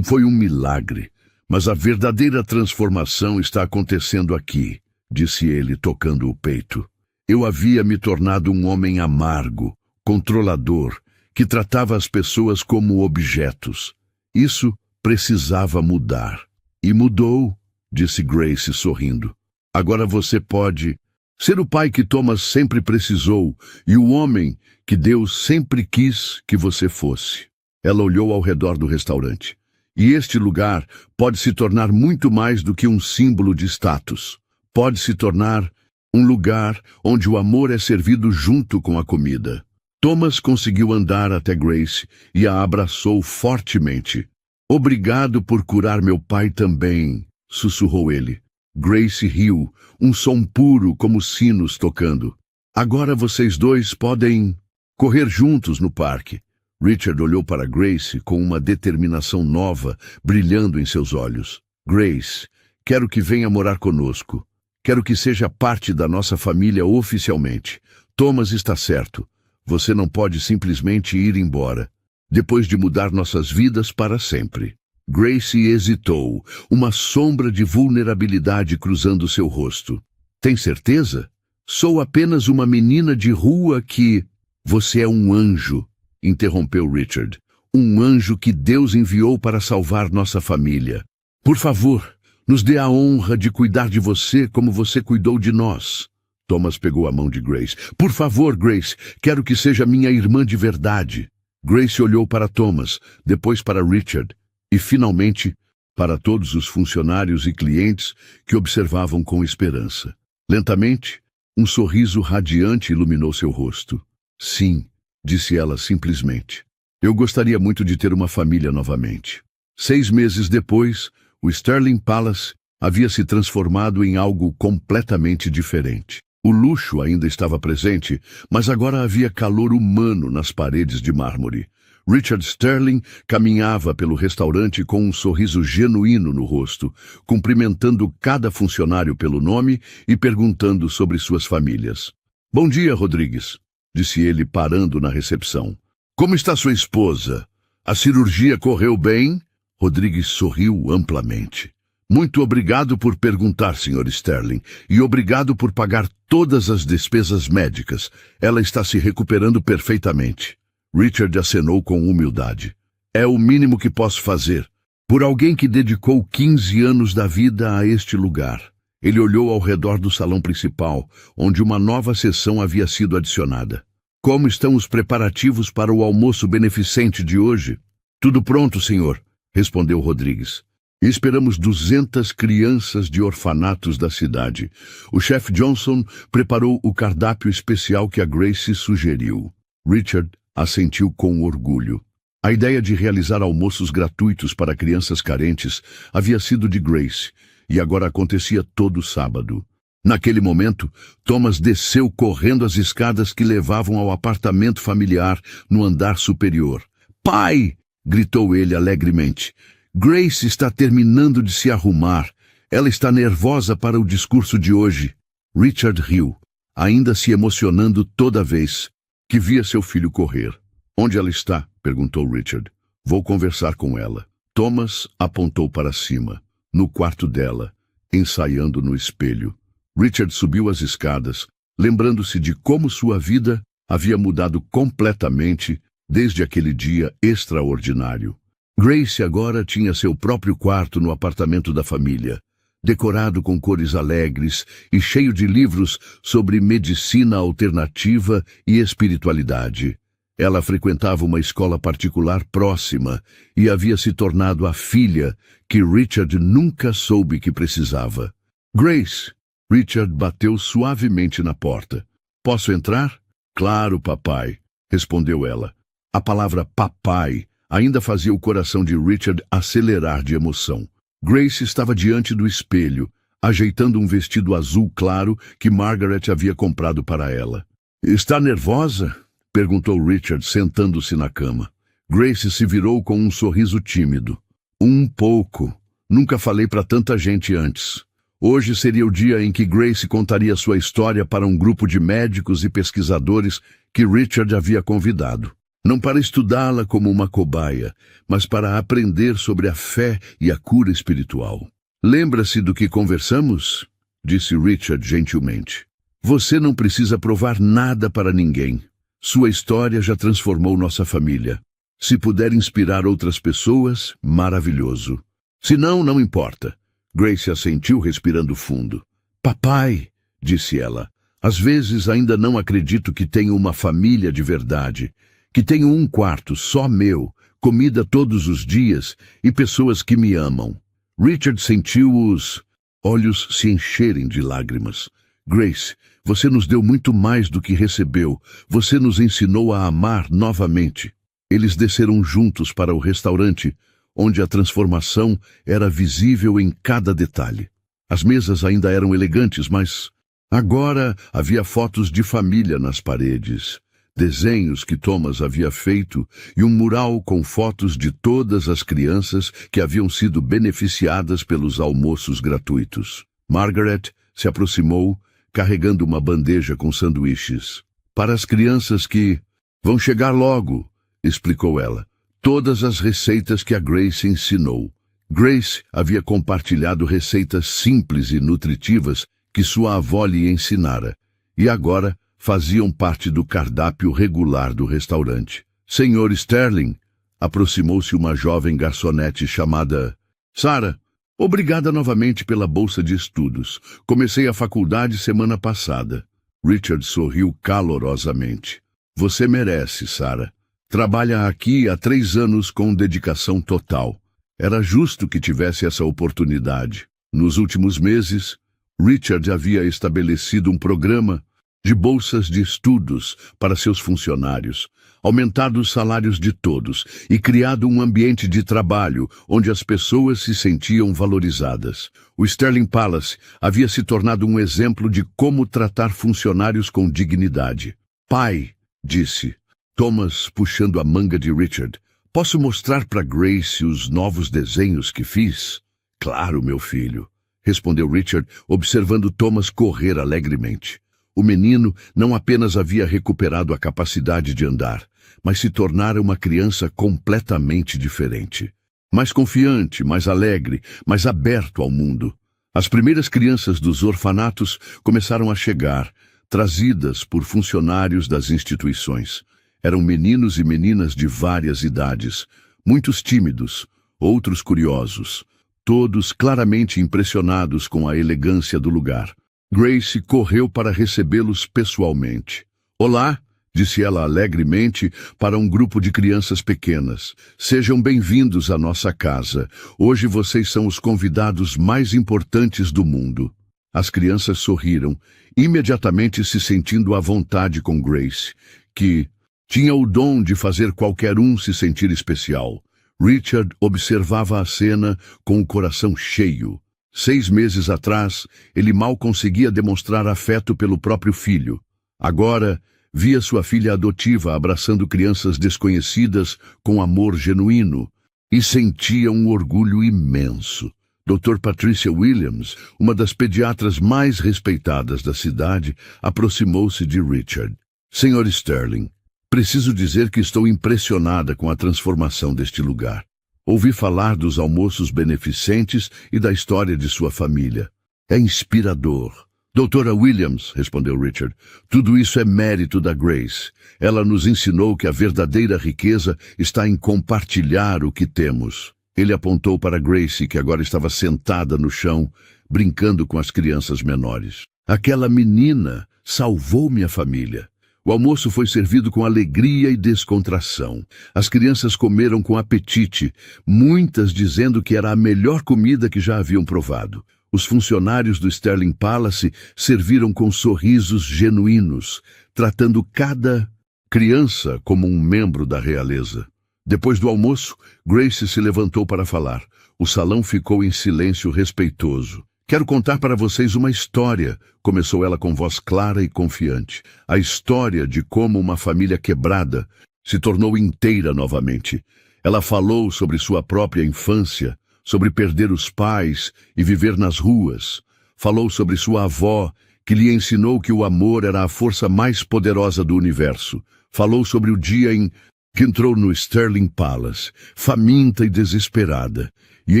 foi um milagre, mas a verdadeira transformação está acontecendo aqui, disse ele, tocando o peito. Eu havia me tornado um homem amargo, controlador, que tratava as pessoas como objetos. Isso precisava mudar. E mudou, disse Grace sorrindo. Agora você pode ser o pai que Thomas sempre precisou e o homem que Deus sempre quis que você fosse. Ela olhou ao redor do restaurante. E este lugar pode se tornar muito mais do que um símbolo de status. Pode se tornar um lugar onde o amor é servido junto com a comida. Thomas conseguiu andar até Grace e a abraçou fortemente. Obrigado por curar meu pai também, sussurrou ele. Grace riu, um som puro como sinos tocando. Agora vocês dois podem correr juntos no parque. Richard olhou para Grace com uma determinação nova brilhando em seus olhos. Grace, quero que venha morar conosco. Quero que seja parte da nossa família oficialmente. Thomas está certo. Você não pode simplesmente ir embora, depois de mudar nossas vidas para sempre. Grace hesitou, uma sombra de vulnerabilidade cruzando seu rosto. Tem certeza? Sou apenas uma menina de rua que... Você é um anjo, interrompeu Richard. Um anjo que Deus enviou para salvar nossa família. Por favor, nos dê a honra de cuidar de você como você cuidou de nós. Thomas pegou a mão de Grace. Por favor, Grace, quero que seja minha irmã de verdade. Grace olhou para Thomas, depois para Richard e, finalmente, para todos os funcionários e clientes que observavam com esperança. Lentamente, um sorriso radiante iluminou seu rosto. Sim, disse ela simplesmente. Eu gostaria muito de ter uma família novamente. 6 meses depois, o Sterling Palace havia se transformado em algo completamente diferente. O luxo ainda estava presente, mas agora havia calor humano nas paredes de mármore. Richard Sterling caminhava pelo restaurante com um sorriso genuíno no rosto, cumprimentando cada funcionário pelo nome e perguntando sobre suas famílias. Bom dia, Rodrigues, disse ele parando na recepção. Como está sua esposa? A cirurgia correu bem? Rodrigues sorriu amplamente. Muito obrigado por perguntar, Sr. Sterling, e obrigado por pagar todas as despesas médicas. Ela está se recuperando perfeitamente. Richard acenou com humildade. É o mínimo que posso fazer. Por alguém que dedicou 15 anos da vida a este lugar. Ele olhou ao redor do salão principal, onde uma nova sessão havia sido adicionada. Como estão os preparativos para o almoço beneficente de hoje? Tudo pronto, senhor, respondeu Rodrigues. Esperamos 200 crianças de orfanatos da cidade. O chefe Johnson preparou o cardápio especial que a Grace sugeriu. Richard assentiu com orgulho. A ideia de realizar almoços gratuitos para crianças carentes havia sido de Grace, e agora acontecia todo sábado. Naquele momento, Thomas desceu correndo as escadas que levavam ao apartamento familiar no andar superior. "Pai!" gritou ele alegremente. "Grace está terminando de se arrumar. Ela está nervosa para o discurso de hoje." Richard riu, ainda se emocionando toda vez que via seu filho correr. "Onde ela está?" perguntou Richard. "Vou conversar com ela." Thomas apontou para cima, no quarto dela, ensaiando no espelho. Richard subiu as escadas, lembrando-se de como sua vida havia mudado completamente desde aquele dia extraordinário. Grace agora tinha seu próprio quarto no apartamento da família, decorado com cores alegres e cheio de livros sobre medicina alternativa e espiritualidade. Ela frequentava uma escola particular próxima e havia se tornado a filha que Richard nunca soube que precisava. "Grace!" Richard bateu suavemente na porta. "Posso entrar?" "Claro, papai", respondeu ela. A palavra papai ainda fazia o coração de Richard acelerar de emoção. Grace estava diante do espelho, ajeitando um vestido azul claro que Margaret havia comprado para ela. "Está nervosa?" perguntou Richard, sentando-se na cama. Grace se virou com um sorriso tímido. "Um pouco. Nunca falei para tanta gente antes." Hoje seria o dia em que Grace contaria sua história para um grupo de médicos e pesquisadores que Richard havia convidado. Não para estudá-la como uma cobaia, mas para aprender sobre a fé e a cura espiritual. "Lembra-se do que conversamos?" disse Richard gentilmente. "Você não precisa provar nada para ninguém. Sua história já transformou nossa família. Se puder inspirar outras pessoas, maravilhoso. Se não, não importa." Grace assentiu, respirando fundo. "Papai", disse ela, "às vezes ainda não acredito que tenho uma família de verdade, que tenho um quarto só meu, comida todos os dias e pessoas que me amam." Richard sentiu os olhos se encherem de lágrimas. "Grace, você nos deu muito mais do que recebeu. Você nos ensinou a amar novamente." Eles desceram juntos para o restaurante, onde a transformação era visível em cada detalhe. As mesas ainda eram elegantes, mas agora havia fotos de família nas paredes, desenhos que Thomas havia feito e um mural com fotos de todas as crianças que haviam sido beneficiadas pelos almoços gratuitos. Margaret se aproximou, carregando uma bandeja com sanduíches. "Para as crianças que vão chegar logo", explicou ela. Todas as receitas que a Grace ensinou. Grace havia compartilhado receitas simples e nutritivas que sua avó lhe ensinara, e agora faziam parte do cardápio regular do restaurante. "Senhor Sterling", aproximou-se uma jovem garçonete chamada Sarah. "Obrigada novamente pela bolsa de estudos. Comecei a faculdade semana passada." Richard sorriu calorosamente. "Você merece, Sarah. Trabalha aqui há 3 anos com dedicação total. Era justo que tivesse essa oportunidade." Nos últimos meses, Richard havia estabelecido um programa de bolsas de estudos para seus funcionários, aumentado os salários de todos e criado um ambiente de trabalho onde as pessoas se sentiam valorizadas. O Sterling Palace havia se tornado um exemplo de como tratar funcionários com dignidade. "Pai", disse Thomas, puxando a manga de Richard, "posso mostrar para Grace os novos desenhos que fiz?" "Claro, meu filho", respondeu Richard, observando Thomas correr alegremente. O menino não apenas havia recuperado a capacidade de andar, mas se tornara uma criança completamente diferente. Mais confiante, mais alegre, mais aberto ao mundo. As primeiras crianças dos orfanatos começaram a chegar, trazidas por funcionários das instituições. Eram meninos e meninas de várias idades, muitos tímidos, outros curiosos, todos claramente impressionados com a elegância do lugar. Grace correu para recebê-los pessoalmente. "Olá", disse ela alegremente para um grupo de crianças pequenas. "Sejam bem-vindos à nossa casa. Hoje vocês são os convidados mais importantes do mundo." As crianças sorriram, imediatamente se sentindo à vontade com Grace, que Tinha o dom de fazer qualquer um se sentir especial. Richard observava a cena com o coração cheio. 6 meses atrás, ele mal conseguia demonstrar afeto pelo próprio filho. Agora, via sua filha adotiva abraçando crianças desconhecidas com amor genuíno e sentia um orgulho imenso. Dr. Patricia Williams, uma das pediatras mais respeitadas da cidade, aproximou-se de Richard. Sr. Sterling, preciso dizer que estou impressionada com a transformação deste lugar. Ouvi falar dos almoços beneficentes e da história de sua família. É inspirador. Doutora Williams, respondeu Richard, tudo isso é mérito da Grace. Ela nos ensinou que a verdadeira riqueza está em compartilhar o que temos. Ele apontou para Grace, que agora estava sentada no chão, brincando com as crianças menores. Aquela menina salvou minha família. O almoço foi servido com alegria e descontração. As crianças comeram com apetite, muitas dizendo que era a melhor comida que já haviam provado. Os funcionários do Sterling Palace serviram com sorrisos genuínos, tratando cada criança como um membro da realeza. Depois do almoço, Grace se levantou para falar. O salão ficou em silêncio respeitoso. Quero contar para vocês uma história, começou ela com voz clara e confiante. A história de como uma família quebrada se tornou inteira novamente. Ela falou sobre sua própria infância, sobre perder os pais e viver nas ruas. Falou sobre sua avó, que lhe ensinou que o amor era a força mais poderosa do universo. Falou sobre o dia em que entrou no Sterling Palace, faminta e desesperada, e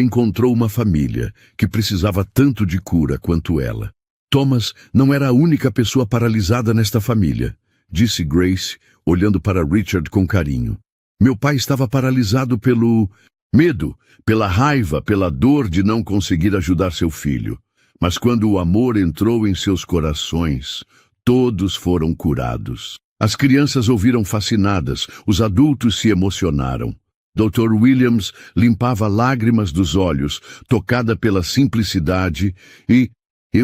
encontrou uma família que precisava tanto de cura quanto ela. Thomas não era a única pessoa paralisada nesta família, disse Grace, olhando para Richard com carinho. Meu pai estava paralisado pelo medo, pela raiva, pela dor de não conseguir ajudar seu filho. Mas quando o amor entrou em seus corações, todos foram curados. As crianças ouviram fascinadas, os adultos se emocionaram. Dr. Williams limpava lágrimas dos olhos, tocada pela simplicidade e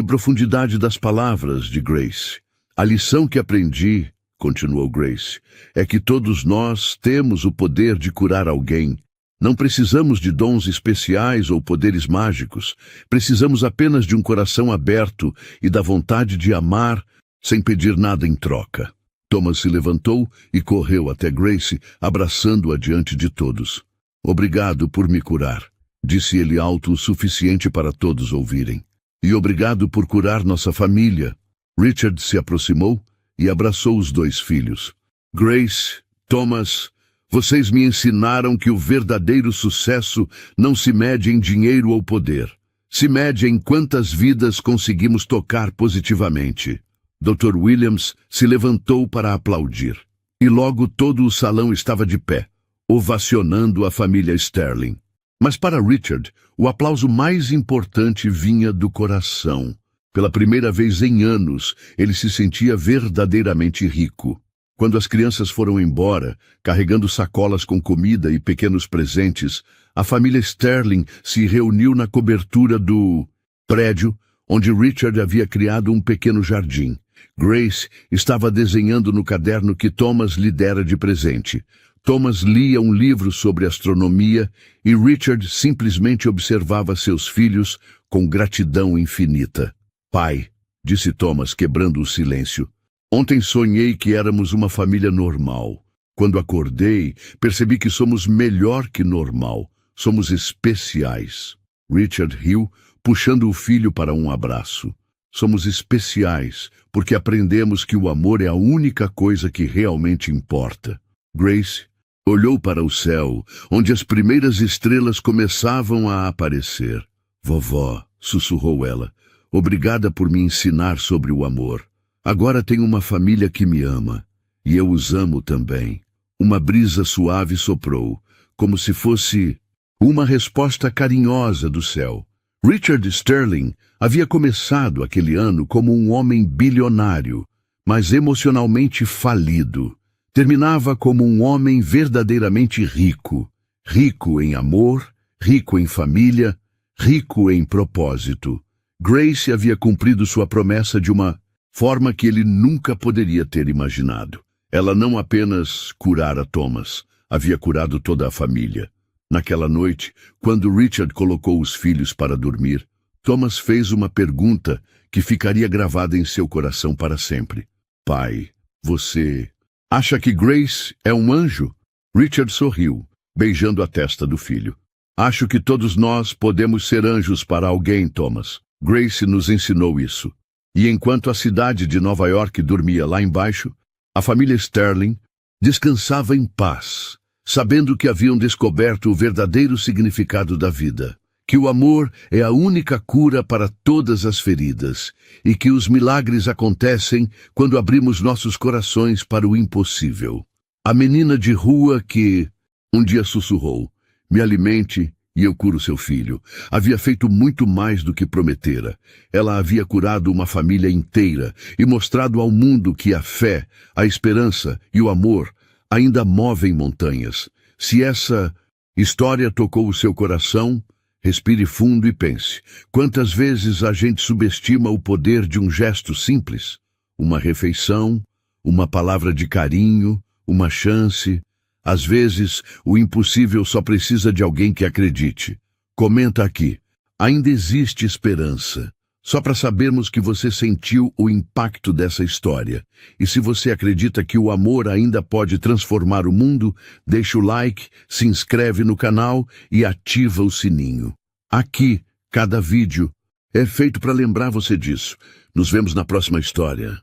profundidade das palavras de Grace. A lição que aprendi, continuou Grace, é que todos nós temos o poder de curar alguém. Não precisamos de dons especiais ou poderes mágicos. Precisamos apenas de um coração aberto e da vontade de amar sem pedir nada em troca. Thomas se levantou e correu até Grace, abraçando-a diante de todos. Obrigado por me curar, disse ele alto o suficiente para todos ouvirem. E obrigado por curar nossa família. Richard se aproximou e abraçou os 2 filhos. Grace, Thomas, vocês me ensinaram que o verdadeiro sucesso não se mede em dinheiro ou poder. Se mede em quantas vidas conseguimos tocar positivamente. Dr. Williams se levantou para aplaudir. E logo todo o salão estava de pé, ovacionando a família Sterling. Mas para Richard, o aplauso mais importante vinha do coração. Pela primeira vez em anos, ele se sentia verdadeiramente rico. Quando as crianças foram embora, carregando sacolas com comida e pequenos presentes, a família Sterling se reuniu na cobertura do prédio, onde Richard havia criado um pequeno jardim. Grace estava desenhando no caderno que Thomas lhe dera de presente. Thomas lia um livro sobre astronomia e Richard simplesmente observava seus filhos com gratidão infinita. Pai, disse Thomas, quebrando o silêncio, ontem sonhei que éramos uma família normal. Quando acordei, percebi que somos melhor que normal. Somos especiais. Richard riu, puxando o filho para um abraço. Somos especiais, porque aprendemos que o amor é a única coisa que realmente importa. Grace olhou para o céu, onde as primeiras estrelas começavam a aparecer. Vovó, sussurrou ela, obrigada por me ensinar sobre o amor. Agora tenho uma família que me ama, e eu os amo também. Uma brisa suave soprou, como se fosse uma resposta carinhosa do céu. Richard Sterling havia começado aquele ano como um homem bilionário, mas emocionalmente falido. Terminava como um homem verdadeiramente rico. Rico em amor, rico em família, rico em propósito. Grace havia cumprido sua promessa de uma forma que ele nunca poderia ter imaginado. Ela não apenas curara Thomas, havia curado toda a família. Naquela noite, quando Richard colocou os filhos para dormir, Thomas fez uma pergunta que ficaria gravada em seu coração para sempre. Pai, você acha que Grace é um anjo? Richard sorriu, beijando a testa do filho. Acho que todos nós podemos ser anjos para alguém, Thomas. Grace nos ensinou isso. E enquanto a cidade de Nova York dormia lá embaixo, a família Sterling descansava em paz, sabendo que haviam descoberto o verdadeiro significado da vida, que o amor é a única cura para todas as feridas e que os milagres acontecem quando abrimos nossos corações para o impossível. A menina de rua que um dia sussurrou, me alimente e eu curo seu filho, havia feito muito mais do que prometera. Ela havia curado uma família inteira e mostrado ao mundo que a fé, a esperança e o amor ainda movem montanhas. Se essa história tocou o seu coração, respire fundo e pense. Quantas vezes a gente subestima o poder de um gesto simples? Uma refeição, uma palavra de carinho, uma chance. Às vezes, o impossível só precisa de alguém que acredite. Comenta aqui. Ainda existe esperança. Só para sabermos que você sentiu o impacto dessa história. E se você acredita que o amor ainda pode transformar o mundo, deixa o like, se inscreve no canal e ativa o sininho. Aqui, cada vídeo é feito para lembrar você disso. Nos vemos na próxima história.